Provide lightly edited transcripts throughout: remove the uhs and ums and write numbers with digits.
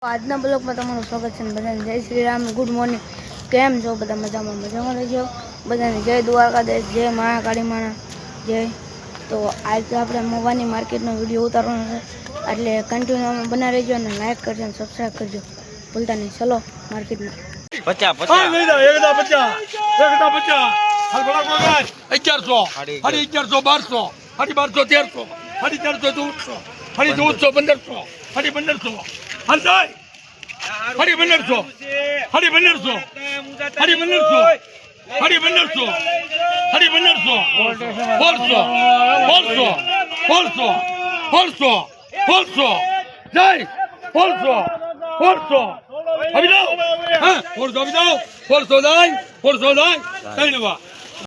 આજના બ્લોગમાં તમારું સ્વાગત છે બધાને જય શ્રી રામ ગુડ મોર્નિંગ કેમ છો બધા મજામાં રહેજો બધાને જય દ્વારકાધીશ જય મહાકાળી માના જય તો આજે આપણે મોવાની માર્કેટનો વિડીયો ઉતારવાનો છે એટલે કન્ટિન્યુ બના રહેજો અને લાઈક કરજો અને સબસ્ક્રાઈબ કરજો ભૂલતા નહીં ચલો માર્કેટમાં 50 લઈ જાઓ 1150 હાલ બડા કોગાજ 1100 હરી 1100 1200 હરી 1200 1300 હરી 1400 1500 હરી 1500 હાલ જાય હરી 1500 હરી 1500 હરી 1500 હરી 1500 હરી 1500 જાય 400 અભી જાઓ હા 400 અભી જાઓ 400 જાય ધન્યવાદ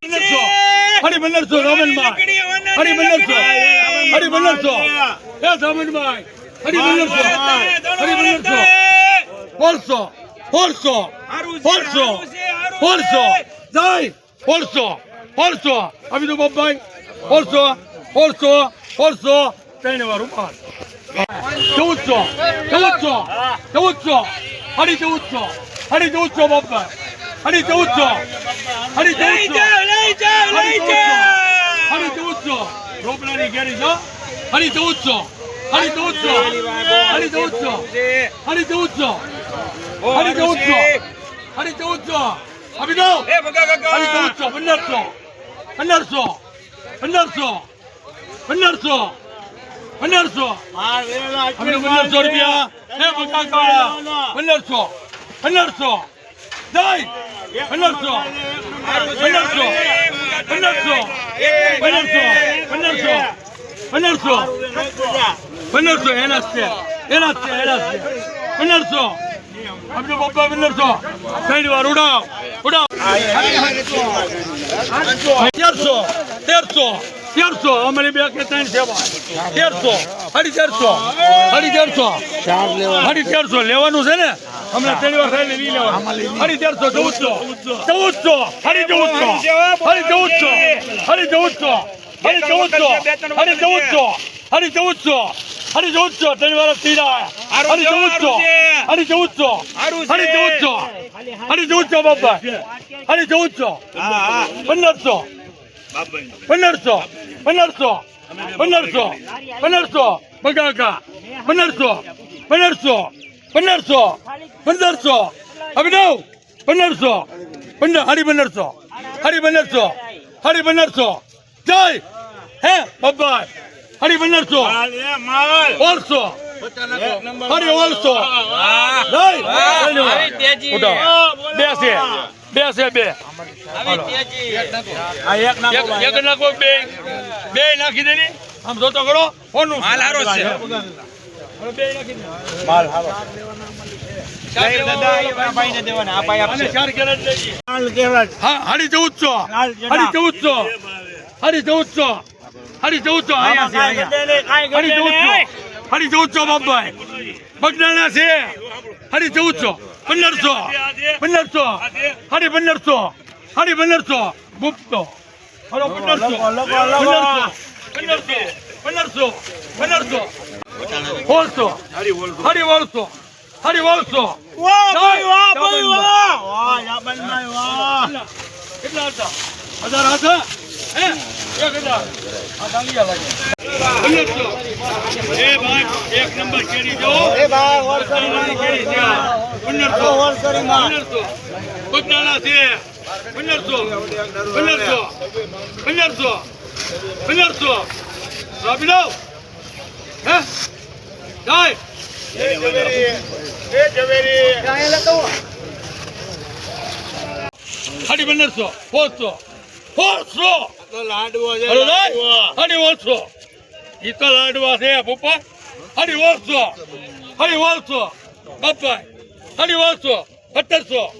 1500 હરી 1500 રામનભાઈ હરી 1500 હરી 1500 એ રામનભાઈ હરી 1500 હરી 1500 400 જાય 400 અભી તો બાપભાઈ 400 ધન્યવાદ રૂપાલ 1400 હરી 1400 બાપા હરી 1400 રોપલાની ગેરી છો હરી 1400 અભી દો હરી 1400 1500 રૂપિયા હે બકા કાળા 1500 જાય 1500 એના છે 1500 અબજો બાપા 1500 ત્રણ વાર ઉડાવ 1300 અમારી બે કે ત્રણ સેવા 1300 હરી 1300 લેવાનું છે ને હમણાં ત્રણ વાર ખાઈ લઈ લેવાનું હરી 1300 1400 હરી 1400 ત્રણ વાર તીરા હરી 1400 બાપા હરી 1400 1500 બગાકા 1500 અભિનવ 1500 હરી 1500 જય હે બાપા હરી 1500 હરી 800 બે એક નાખો બે નાખી દે આમ જોતો કરો ફોનનું માલ હારો છે બે નાખી દે માલ હારો હરી 1400 બાપભાઈ બગડાના છે હરી 1400 1500 હરી 1500 ગુપ્તો હરો 1500 હરી 1400 કેટલા હતા 1000 હતા હે 1000 આ ડાલિયા લાગે 1500 એ ભાઈ એક નંબર કેરી જો એ ભાઈ હોલસેલ કેરી છે 1500 હોલસેલ માં 1500 બગડાના છે 1500 રાબીનો હે જાય જવેરી કાય લતો હરી 1500 400 લાડવા છે હરી 800 ઈ તો લાડવા છે પપ્પા હરી 800 બાપા હરી 800 1700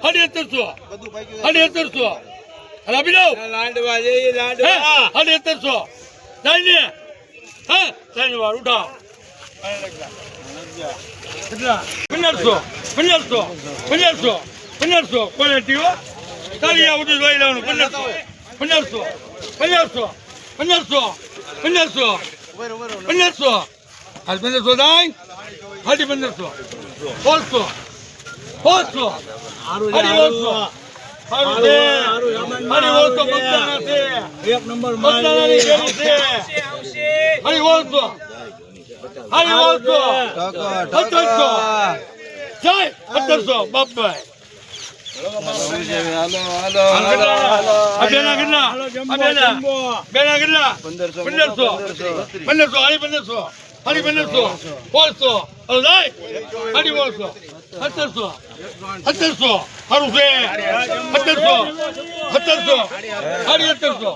હરી 1700 રાબીનો લાડવા છે લાડવા હરી 1700 જાય ને હા ત્રણ વાર ઉઠાવ 1500 ક્વોલિટી હો તાલી આવતું જોઈ લેવાનું 1500 હાલ 1500 થાય હાડી 1500 1600 1600 હાડી 800 હારું છે હાડી 800 બગદાણા છે એક નંબર બગદાણાની કેરી છે હાડી 800 હાડી 800 1700 જય 1700 બાપભાઈ બેના કેટલા બેના કેટલા 1500 હાડી 1500 હાડી 1500 1600 હાડી 1600 1700 1700 હારું છે 1700 1700 હાડી 1800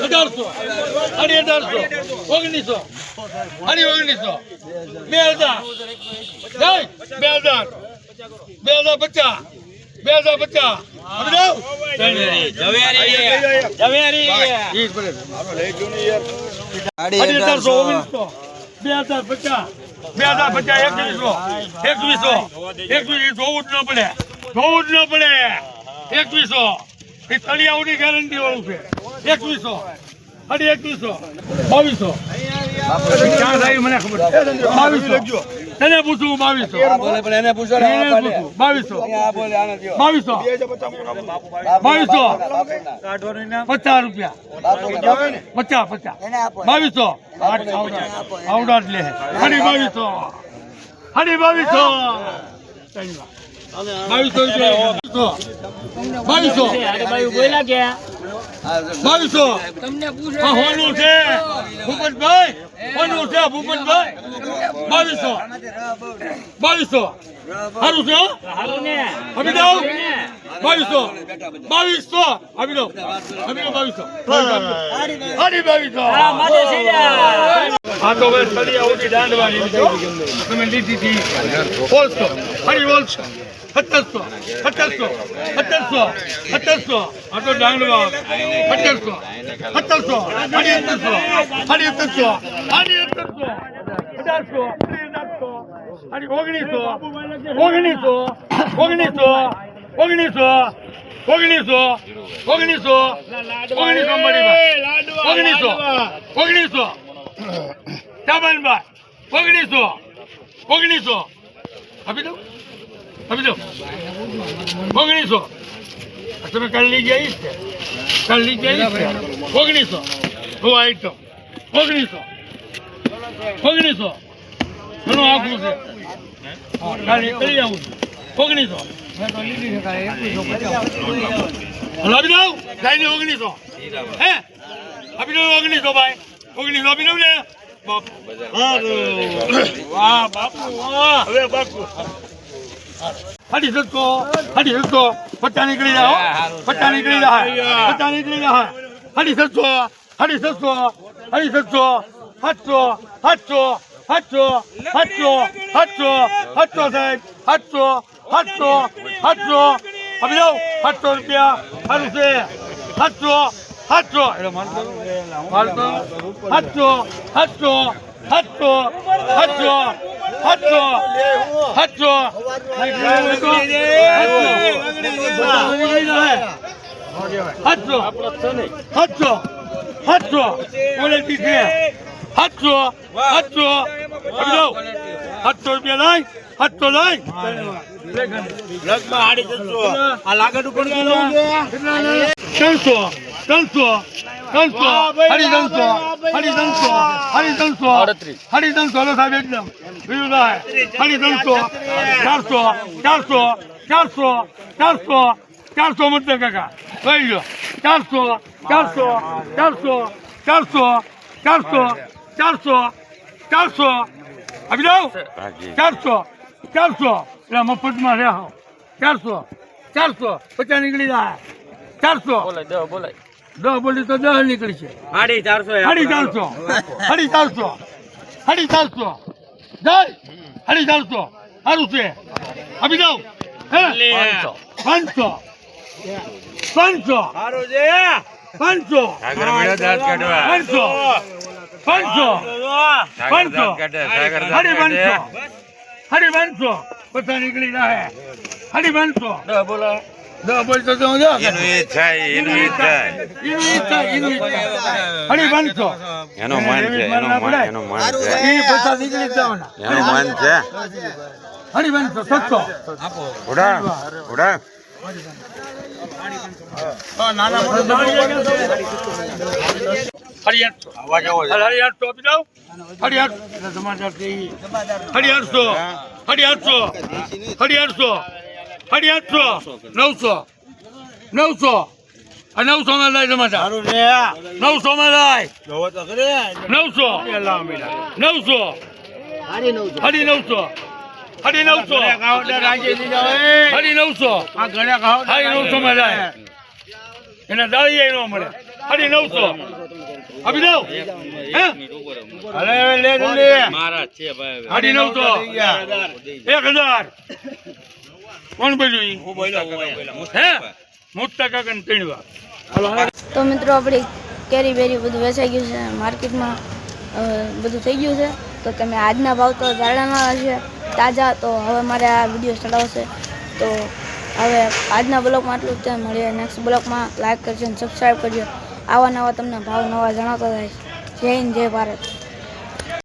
1800 હાડી 1800 1900 હાડી 1900 2000 જય 2000 2050 2050 ગેરંટી વાળું છે 2100 હાડી 2100 2200 મને ખબર 2200 એને પૂછું 2200 બોલે પણ એને પૂછો ને 2200 બોલે આને દયો 2200 50 રૂપિયા 50 2200 આવડા લે હાડી 2200 હાડી 2200 તમને પૂછે હોનું છે ભૂપતભાઈ હોનું છે ભૂપતભાઈ 2200 હારું છે આપી દઉં 2200 આપી દઉં 2200 હાડી 2200 હા તો ભાઈ સળિયા ઉડી દાંડવાની તમે લીધી હતી 1700 હાડી 1700 આ તો દાંડવા 1700 હાડી 1800 હાડી 1900 આપી દઉં 1900 તમે કાલ લઈ ગયા છે 1900 હું આઈટમ 1900 ઘણું આખું છે કાલે કરી આવું 1900 આપી દઉં ગાયને 1900 હે આપી દઉં 1900 ભાઈ 1900 આપી દઉં ને બાપુ વાહ બાપુ વાહ હવે બાપુ હાડી 700 50 નીકળી જાય 50 નીકળી જાય હાડી 700 700 સાહેબ 700 આપી દઉં 700 રૂપિયા સારું છે 700 એટલે માનતો 700 રૂપિયા લઈ 700 લઈ આ લાગત ઉપર 300 હાડી 300 હલો સાહેબ એકદમ બીજું થાય હાડી 300 400 મત કાકા લઈ લો 400 આપી દઉં 400 એટલે મફતમાં રહ્યા 400 50 નીકળી જાય 400 બોલાય 10 બોલી તો 10 નીકળી છે હાડી 400 જય હાડી 400 સારું છે આપી દઉં 500 સારું છે 500 હાડી 500 બધા નીકળી જાય હાડી 500 બોલો દસ બોલ તો જો જો એનું એ થાય એનું એ થાય એનું ઈ થાય હરી 500 એનો મન છે એનો મન છે ઈ પૈસા નીકળી જવાના એનો મન છે હરી 500 700 ઉડા ઉડા નાના મોટા હરી 800 અવાજ આવો છે. હરી 800 આપી દઉં હરી 800 સમાચાર છે ઈ હરી 800 હરી 800 હરી 800 હરી 800 900 900 આ 900 માં લઈ સમાચાર 900 માં લઈ 900 હરી 900 હરી 900 હરી 900 હરી 900 માં જાય એના દાળી ન મળે હરી 900 આપી દઉં હે હરી 900 1000 કોણ બોલ્યું હે મુત્તા કાકા ને 3 વાર તો મિત્રો આપણી કેરી બેરી બધું વેચાઈ ગયું છે માર્કેટમાં બધું થઈ ગયું છે. તો તમે આજના ભાવ તો જાણવાના હશે તાજા. તો હવે મારે આ વિડીયો ચડાવશે. તો હવે આજના બ્લોગમાં આટલું જ છે. મળીએ નેક્સ્ટ બ્લોગમાં. લાઈક કરજો અને સબસ્ક્રાઈબ કરજો. આવા નવા તમને ભાવ નવા જણાવતા થાય. જય હિન્દ જય ભારત.